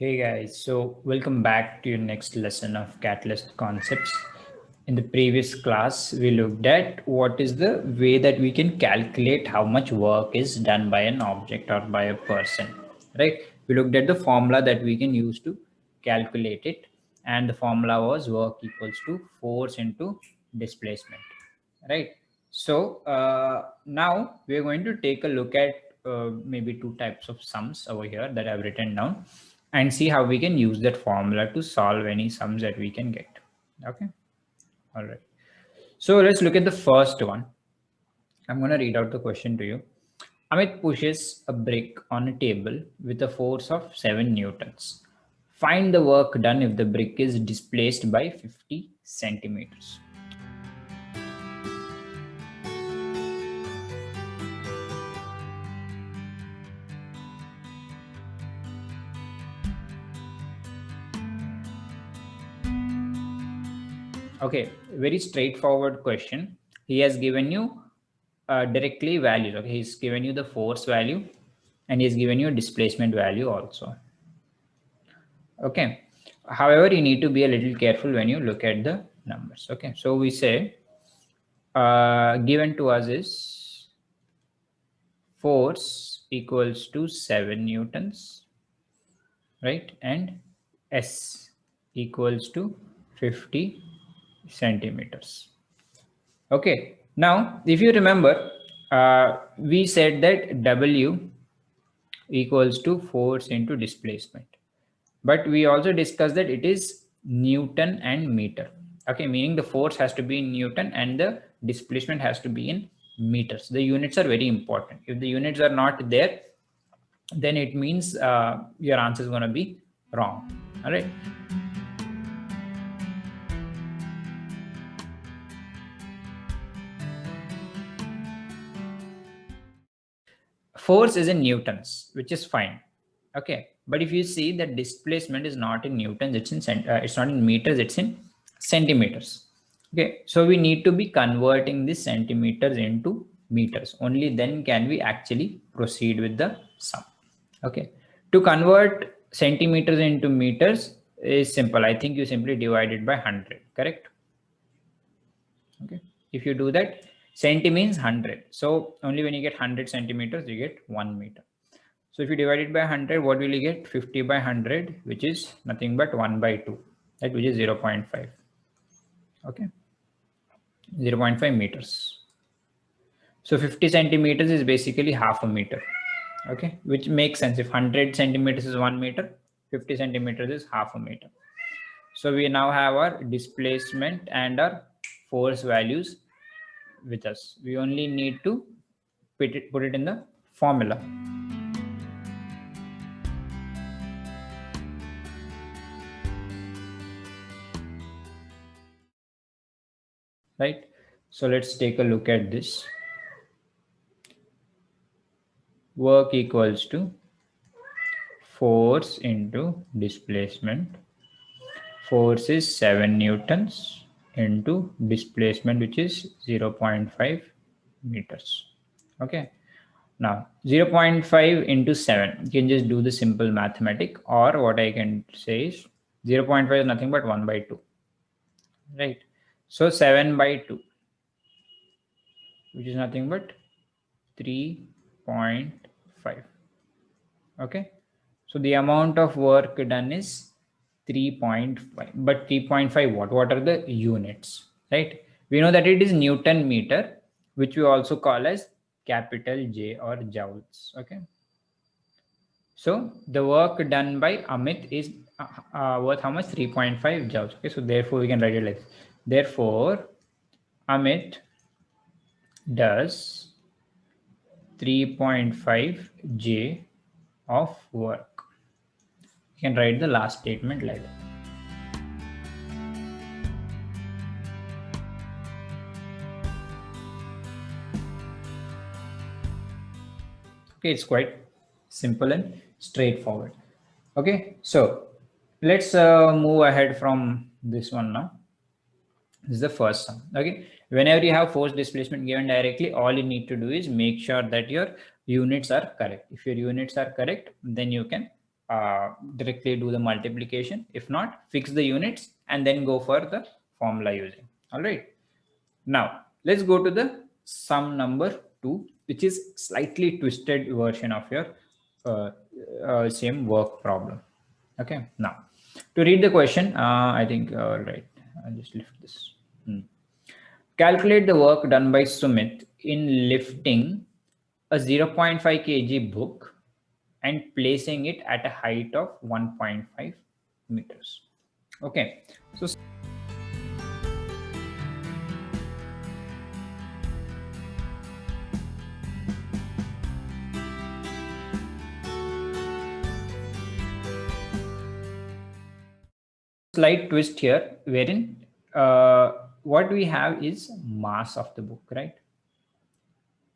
Hey guys, so welcome back to your next lesson of Catalyst concepts. In the previous class, we looked at what is the way that we can calculate how much work is done by an object or by a person, right? We looked at the formula that we can use to calculate it, and the formula was work equals to force into displacement, right? So now we're going to take a look at maybe two types of sums over here that I've written down and see how we can use that formula to solve any sums that we can get. Okay. All right. So let's look at the first one. I'm going to read out the question to you. Amit pushes a brick on a table with a force of 7 newtons. Find the work done if the brick is displaced by 50 centimeters. Okay, very straightforward question. He has given you directly values. Okay, he's given you the force value and he's given you a displacement value also. Okay, however, you need to be a little careful when you look at the numbers. Okay, so we say given to us is force equals to 7 newtons, right? And S equals to 50 centimeters. Okay, now if you remember, we said that W equals to force into displacement, but we also discussed that it is Newton and meter. Okay, meaning the force has to be in Newton and the displacement has to be in meters. The units are very important. If the units are not there, then it means your answer is going to be wrong. All right. Force is in newtons, which is fine. Okay, but if you see that displacement is not in newtons, it's not in meters, it's in centimeters. Okay, so we need to be converting the centimeters into meters. Only then can we actually proceed with the sum. Okay, to convert centimeters into meters is simple. I think you simply divide it by 100, correct? Okay, if you do that, centi means 100. So only when you get 100 centimeters, you get 1 meter. So if you divide it by 100, what will you get? 50 by 100, which is nothing but 1 by 2, right? Which is 0.5. Okay, 0.5 meters. So 50 centimeters is basically half a meter. Okay, which makes sense. If 100 centimeters is 1 meter, 50 centimeters is half a meter. So we now have our displacement and our force values with us. We only need to put it in the formula. Right? So let's take a look at this. Work equals to force into displacement. Force is 7 newtons into displacement, which is 0.5 meters. Okay. Now 0.5 into 7, you can just do the simple mathematic, or what I can say is 0.5 is nothing but 1 by 2. Right. So 7 by 2, which is nothing but 3.5. Okay, so the amount of work done is 3.5, but 3.5 what are the units, right? We know that it is Newton meter, which we also call as capital J or joules. Okay, so the work done by Amit is worth how much? 3.5 joules. Okay, so therefore we can write it like this. Therefore Amit does 3.5 J of work. You can write the last statement like that. Okay, it's quite simple and straightforward. Okay, so let's move ahead from this one now. This is the first sum. Okay, whenever you have force displacement given directly, all you need to do is make sure that your units are correct. If your units are correct, then you can directly do the multiplication. If not, fix the units and then go for the formula using. All right. Now let's go to the sum number 2, which is slightly twisted version of your same work problem. Okay. Now to read the question, I think, right, I'll just lift this. Calculate the work done by Sumit in lifting a 0.5 kg book and placing it at a height of 1.5 meters. Okay, so slight twist here, wherein what we have is mass of the book, right?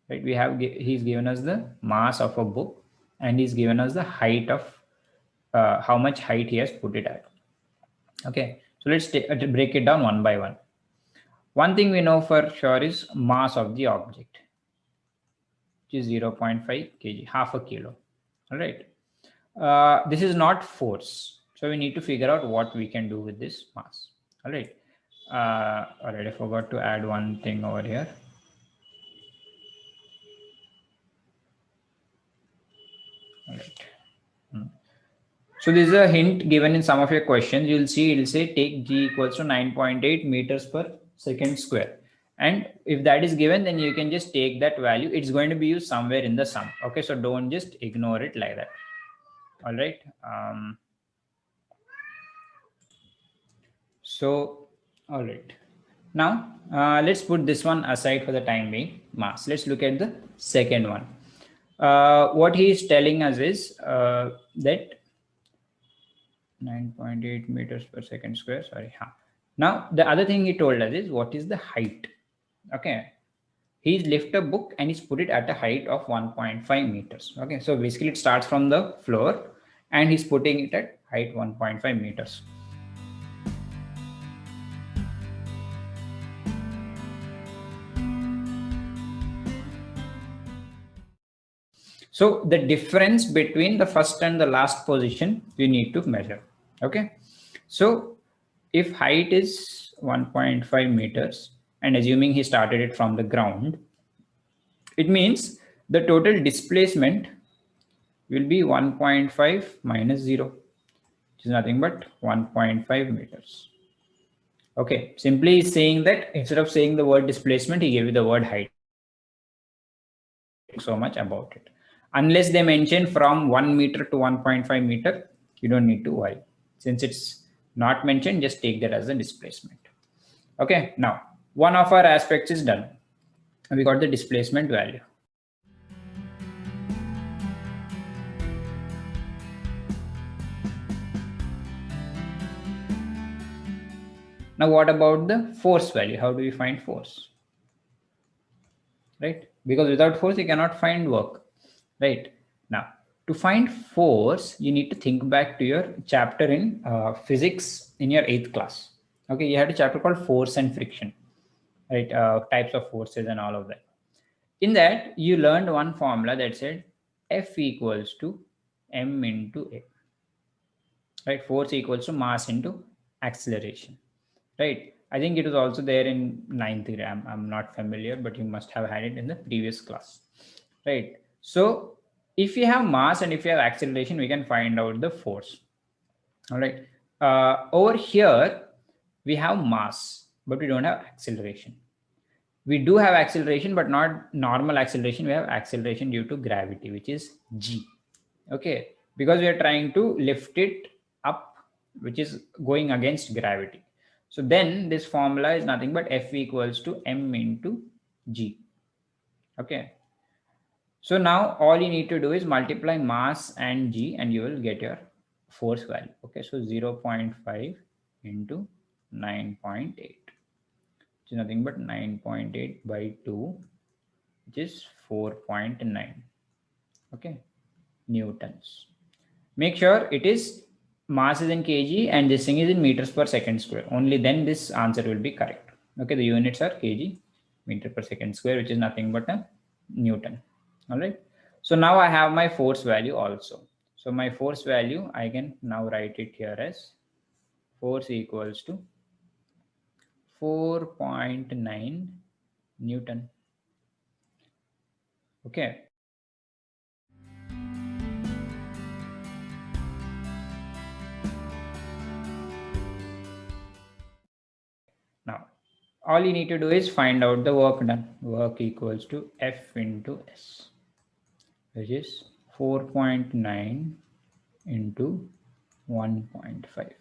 Right, we have, he's given us the mass of a book and he's given us the height of how much height he has put it at. Okay, so let's break it down one by one. One thing we know for sure is mass of the object, which is 0.5 kg, half a kilo. All right. This is not force. So we need to figure out what we can do with this mass. All right. All right. I forgot to add one thing over here. All right. So this is a hint given in some of your questions. You'll see it'll say take g equals to 9.8 meters per second square. And if that is given, then you can just take that value. It's going to be used somewhere in the sum. Okay, so don't just ignore it like that. All right. So, all right. Now, let's put this one aside for the time being, mass. Let's look at the second one. What he is telling us is that 9.8 meters per second square, sorry. Now, the other thing he told us is what is the height? Okay. He's lifted a book and he's put it at a height of 1.5 meters. Okay. So basically it starts from the floor and he's putting it at height 1.5 meters. So the difference between the first and the last position we need to measure. Okay. So if height is 1.5 meters and assuming he started it from the ground, it means the total displacement will be 1.5 minus 0, which is nothing but 1.5 meters. Okay, simply saying that instead of saying the word displacement, he gave you the word height. So much about it. Unless they mention from 1 meter to 1.5 meter, you don't need to worry. Since it's not mentioned, just take that as a displacement. Okay, now one of our aspects is done. We got the displacement value. Now, what about the force value? How do we find force? Right? Because without force, you cannot find work. Right? Now, to find force, you need to think back to your chapter in physics in your 8th class. Okay, you had a chapter called force and friction, right? Types of forces and all of that. In that, you learned one formula that said F equals to M into A. Right? Force equals to mass into acceleration. Right? I think it was also there in 9th grade. I'm not familiar, but you must have had it in the previous class. Right? So if you have mass and if you have acceleration, we can find out the force. All right. Over here, we have mass, but we don't have acceleration. We do have acceleration, but not normal acceleration. We have acceleration due to gravity, which is g. Okay. Because we are trying to lift it up, which is going against gravity. So then this formula is nothing but F equals to M into G. Okay. So now all you need to do is multiply mass and G and you will get your force value. Okay. So 0.5 into 9.8, which is nothing but 9.8 by 2, which is 4.9. Okay. Newtons. Make sure it is mass is in kg and this thing is in meters per second square. Only then this answer will be correct. Okay, the units are kg, meter per second square, which is nothing but a Newton. All right. So now I have my force value also. So my force value, I can now write it here as force equals to 4.9 Newton. Okay. Now, all you need to do is find out the work done. Work equals to F into S, which is 4.9 into 1.5.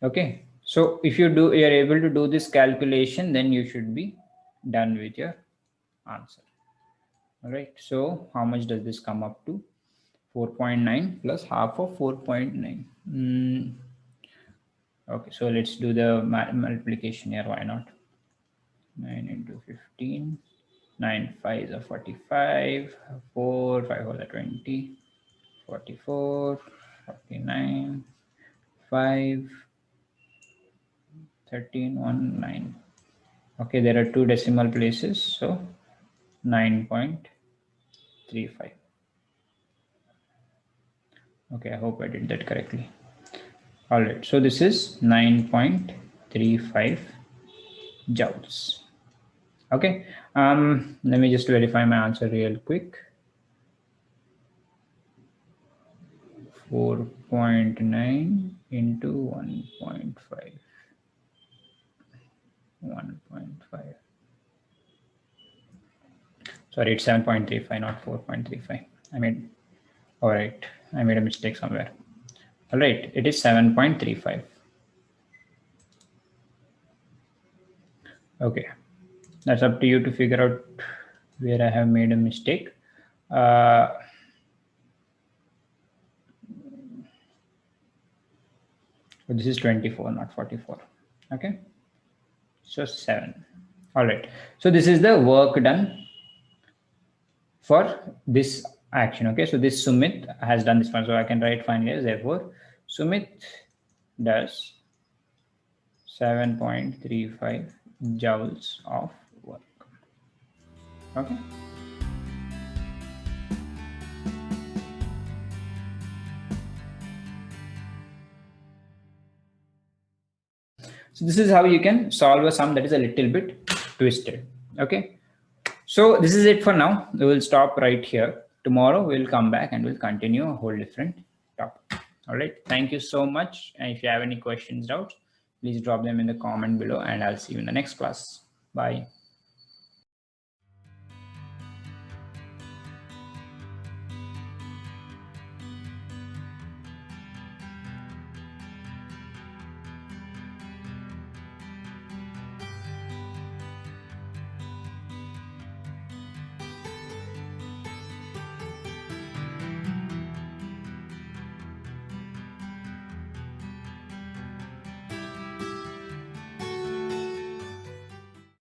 Okay. So if you're able to do this calculation, then you should be done with your answer. All right. So how much does this come up to? 4.9 plus half of 4.9. Okay, so let's do the multiplication here. Why not? 9 into 15. 9 5 are 45. 4 5 are 20. 44. 49. 5. 13 1 9. Okay, there are two decimal places, so 9.35. Okay, I hope I did that correctly. All right, so this is 9.35 joules. Okay, let me just verify my answer real quick. 4.9 into 1.5. 1.5. Sorry, it's 7.35, not 4.35. All right, I made a mistake somewhere. All right, it is 7.35. Okay, that's up to you to figure out where I have made a mistake. So this is 24, not 44. Okay, so 7. All right, so this is the work done for this action. Okay, so this Sumit has done this one, so I can write finally as therefore Sumit does 7.35 joules of work. Okay. So this is how you can solve a sum that is a little bit twisted. Okay. So this is it for now. We will stop right here. Tomorrow we'll come back and we'll continue a whole different topic. All right. Thank you so much. And if you have any questions, doubts, please drop them in the comment below and I'll see you in the next class. Bye.